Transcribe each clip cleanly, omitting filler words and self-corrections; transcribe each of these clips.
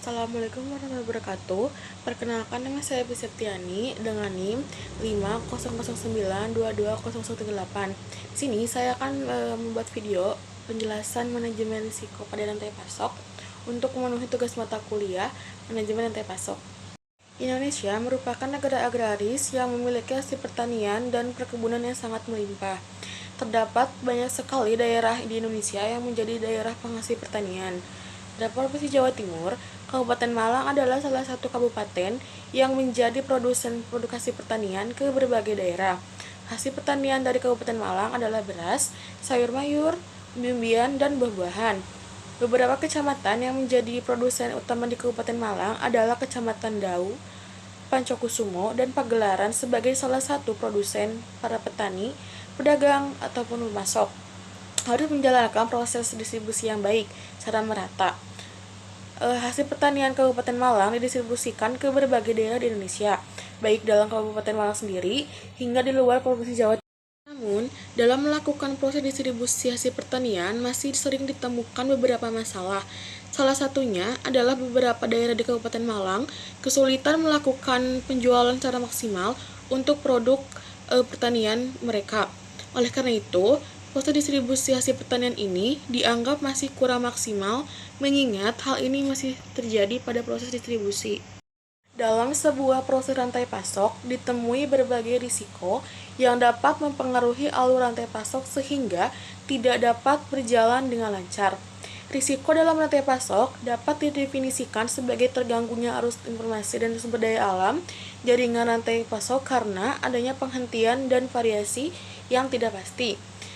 Assalamualaikum warahmatullahi wabarakatuh. Perkenalkan, nama saya Bi Septiani dengan NIM 500922018. Di sini saya akan membuat video penjelasan manajemen risiko pada rantai pasok untuk memenuhi tugas mata kuliah manajemen rantai pasok. Indonesia merupakan negara agraris yang memiliki hasil pertanian dan perkebunan yang sangat melimpah. Terdapat banyak sekali daerah di Indonesia yang menjadi daerah penghasil pertanian. Pada Provinsi Jawa Timur, Kabupaten Malang adalah salah satu kabupaten yang menjadi produsen produk hasil pertanian ke berbagai daerah. Hasil pertanian dari Kabupaten Malang adalah beras, sayur mayur, umbi-umbian, dan buah-buahan. Beberapa kecamatan yang menjadi produsen utama di Kabupaten Malang adalah Kecamatan Dau, Pancokusumo, dan Pagelaran sebagai salah satu produsen para petani, pedagang, ataupun pemasok. Harus menjalankan proses distribusi yang baik secara merata. Hasil pertanian Kabupaten Malang didistribusikan ke berbagai daerah di Indonesia, baik dalam Kabupaten Malang sendiri hingga di luar Provinsi Jawa Timur. Namun, dalam melakukan proses distribusi hasil pertanian masih sering ditemukan beberapa masalah. Salah satunya adalah beberapa daerah di Kabupaten Malang kesulitan melakukan penjualan secara maksimal untuk produk pertanian mereka. Oleh karena itu, proses distribusi hasil pertanian ini dianggap masih kurang maksimal, mengingat hal ini masih terjadi pada proses distribusi. Dalam sebuah proses rantai pasok, ditemui berbagai risiko yang dapat mempengaruhi alur rantai pasok sehingga tidak dapat berjalan dengan lancar. Risiko dalam rantai pasok dapat didefinisikan sebagai terganggunya arus informasi dan sumber daya alam jaringan rantai pasok karena adanya penghentian dan variasi yang tidak pasti.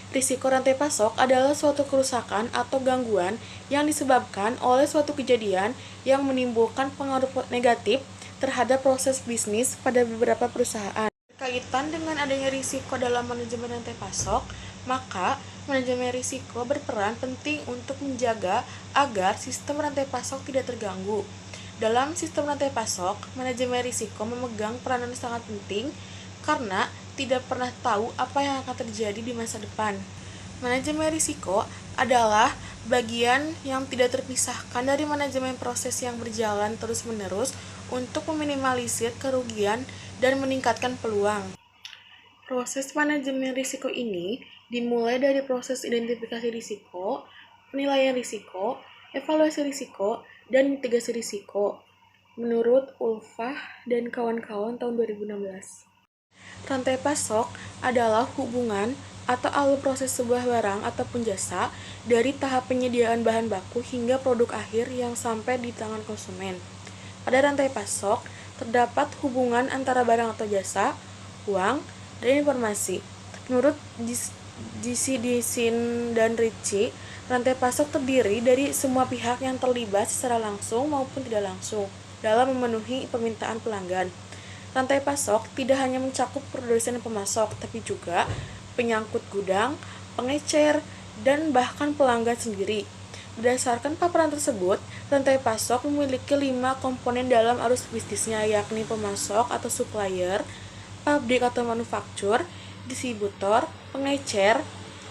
Risiko rantai pasok adalah suatu kerusakan atau gangguan yang disebabkan oleh suatu kejadian yang menimbulkan pengaruh negatif terhadap proses bisnis pada beberapa perusahaan. Berkaitan dengan adanya risiko dalam manajemen rantai pasok, maka manajemen risiko berperan penting untuk menjaga agar sistem rantai pasok tidak terganggu. Dalam sistem rantai pasok, manajemen risiko memegang peranan sangat penting karena tidak pernah tahu apa yang akan terjadi di masa depan. Manajemen risiko adalah bagian yang tidak terpisahkan dari manajemen proses yang berjalan terus-menerus untuk meminimalisir kerugian dan meningkatkan peluang. Proses manajemen risiko ini dimulai dari proses identifikasi risiko, penilaian risiko, evaluasi risiko, dan mitigasi risiko. Menurut Ulfah dan kawan-kawan tahun 2016. Rantai pasok adalah hubungan atau alur proses sebuah barang ataupun jasa dari tahap penyediaan bahan baku hingga produk akhir yang sampai di tangan konsumen. Pada rantai pasok, terdapat hubungan antara barang atau jasa, uang, dan informasi. Menurut J.C. Disin dan Ritchie, rantai pasok terdiri dari semua pihak yang terlibat secara langsung maupun tidak langsung dalam memenuhi permintaan pelanggan. Rantai pasok tidak hanya mencakup produsen dan pemasok, tapi juga penyangkut gudang, pengecer, dan bahkan pelanggan sendiri. Berdasarkan paparan tersebut, rantai pasok memiliki 5 komponen dalam arus bisnisnya, yakni pemasok atau supplier, pabrik atau manufaktur, distributor, pengecer,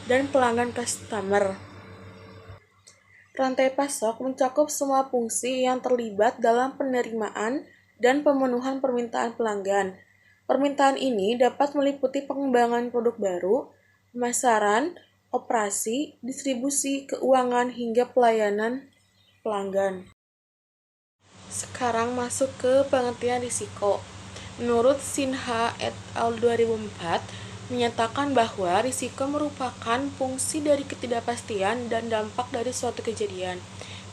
dan pelanggan customer. Rantai pasok mencakup semua fungsi yang terlibat dalam penerimaan dan pemenuhan permintaan pelanggan. Permintaan ini dapat meliputi pengembangan produk baru, pemasaran, operasi, distribusi, keuangan, hingga pelayanan pelanggan. Sekarang masuk ke pengertian risiko. Menurut Sinha et al. 2004, menyatakan bahwa risiko merupakan fungsi dari ketidakpastian dan dampak dari suatu kejadian.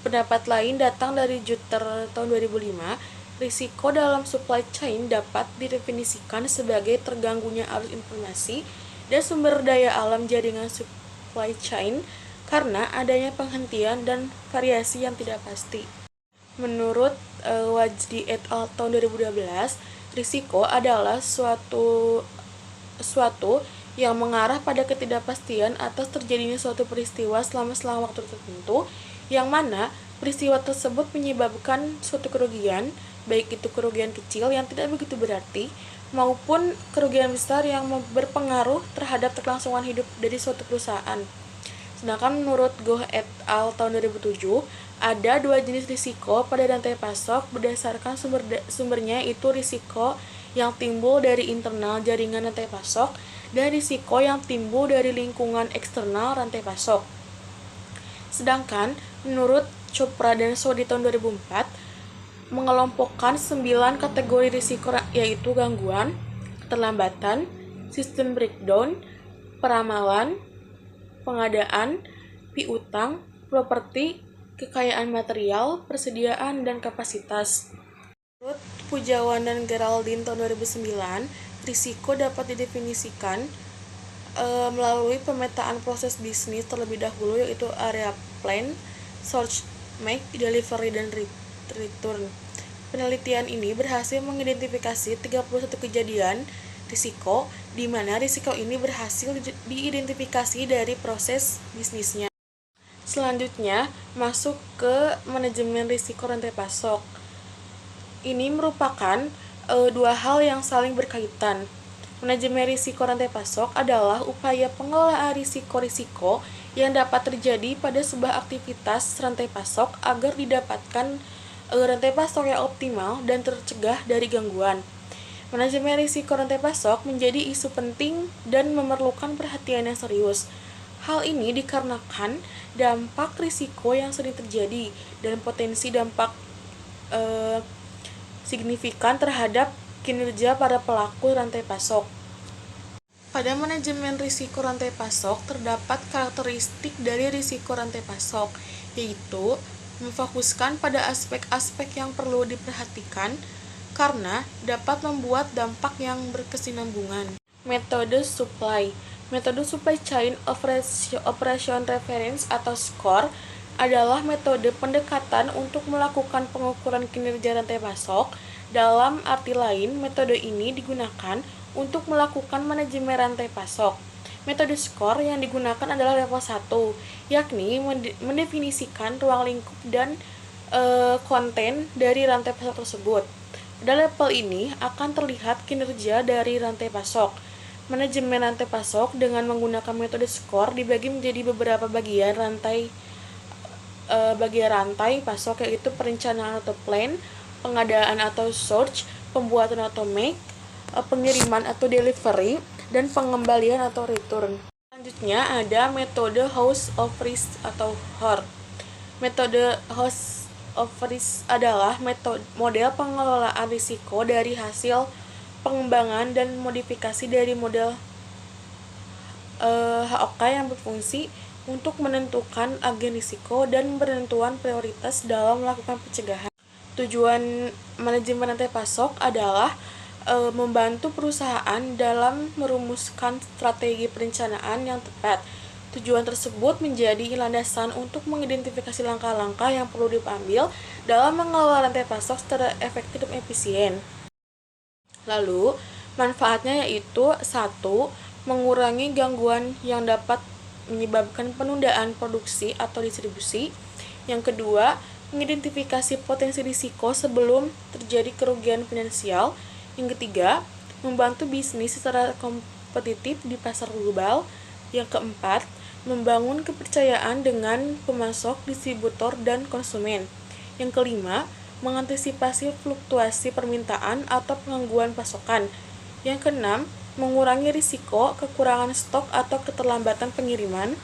Pendapat lain datang dari Jutter tahun 2005. Risiko dalam supply chain dapat didefinisikan sebagai terganggunya arus informasi dan sumber daya alam jaringan supply chain karena adanya penghentian dan variasi yang tidak pasti. Menurut Wajdi et al. Tahun 2012, risiko adalah suatu yang mengarah pada ketidakpastian atas terjadinya suatu peristiwa selama waktu tertentu, yang mana peristiwa tersebut menyebabkan suatu kerugian, baik itu kerugian kecil yang tidak begitu berarti, maupun kerugian besar yang berpengaruh terhadap kelangsungan hidup dari suatu perusahaan. Sedangkan menurut Goh et al. Tahun 2007, Ada dua jenis risiko pada rantai pasok berdasarkan sumbernya, yaitu risiko yang timbul dari internal jaringan rantai pasok dan risiko yang timbul dari lingkungan eksternal rantai pasok. Sedangkan menurut Chopra dan So di tahun 2004 mengelompokkan 9 kategori risiko, yaitu gangguan, keterlambatan, sistem breakdown, peramalan, pengadaan, piutang, properti, kekayaan material, persediaan, dan kapasitas. Menurut Pujawan dan Geraldine tahun 2009, risiko dapat didefinisikan melalui pemetaan proses bisnis terlebih dahulu, yaitu area plan, source, make, delivery, dan return. Penelitian ini berhasil mengidentifikasi 31 kejadian risiko, di mana risiko ini berhasil diidentifikasi dari proses bisnisnya. Selanjutnya, masuk ke manajemen risiko rantai pasok. Ini merupakan dua hal yang saling berkaitan. Manajemen risiko rantai pasok adalah upaya pengelolaan risiko-risiko yang dapat terjadi pada sebuah aktivitas rantai pasok agar didapatkan rantai pasok yang optimal dan tercegah dari gangguan. Manajemen risiko rantai pasok menjadi isu penting dan memerlukan perhatian yang serius. Hal ini dikarenakan dampak risiko yang sering terjadi dan potensi dampak signifikan terhadap kinerja para pelaku rantai pasok. Pada manajemen risiko rantai pasok terdapat karakteristik dari risiko rantai pasok, yaitu memfokuskan pada aspek-aspek yang perlu diperhatikan karena dapat membuat dampak yang berkesinambungan. Metode supply. Metode Supply Chain Operation Reference atau SCORE adalah metode pendekatan untuk melakukan pengukuran kinerja rantai pasok. Dalam arti lain, metode ini digunakan untuk melakukan manajemen rantai pasok. Metode SCORE yang digunakan adalah level 1, yakni mendefinisikan ruang lingkup dan konten dari rantai pasok tersebut. Pada level ini akan terlihat kinerja dari rantai pasok. Manajemen rantai pasok dengan menggunakan metode SCORE dibagi menjadi beberapa bagian rantai pasok, yaitu perencanaan atau plan, pengadaan atau source, pembuatan atau make, pengiriman atau delivery, dan pengembalian atau return. Selanjutnya ada metode House of Risk atau HOR. Metode House of Risk adalah model pengelolaan risiko dari hasil pengembangan dan modifikasi dari model HOK yang berfungsi untuk menentukan agen risiko dan penentuan prioritas dalam melakukan pencegahan. Tujuan manajemen rantai pasok adalah membantu perusahaan dalam merumuskan strategi perencanaan yang tepat. Tujuan tersebut menjadi landasan untuk mengidentifikasi langkah-langkah yang perlu diambil dalam mengelola rantai pasok secara efektif dan efisien. Lalu, manfaatnya yaitu 1. Mengurangi gangguan yang dapat menyebabkan penundaan produksi atau distribusi. Yang kedua, mengidentifikasi potensi risiko sebelum terjadi kerugian finansial. Yang ketiga, membantu bisnis secara kompetitif di pasar global. Yang keempat, membangun kepercayaan dengan pemasok, distributor, dan konsumen. Yang kelima, mengantisipasi fluktuasi permintaan atau penggangguan pasokan. Yang keenam, mengurangi risiko kekurangan stok atau keterlambatan pengiriman.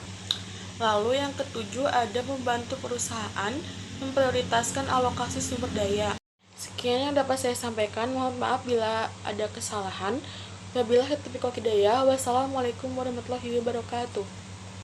Lalu yang ketujuh ada membantu perusahaan memprioritaskan alokasi sumber daya. Sekian yang dapat saya sampaikan, mohon maaf bila ada kesalahan. Wabillahi taufiq wal hidayah. Wassalamualaikum warahmatullahi wabarakatuh.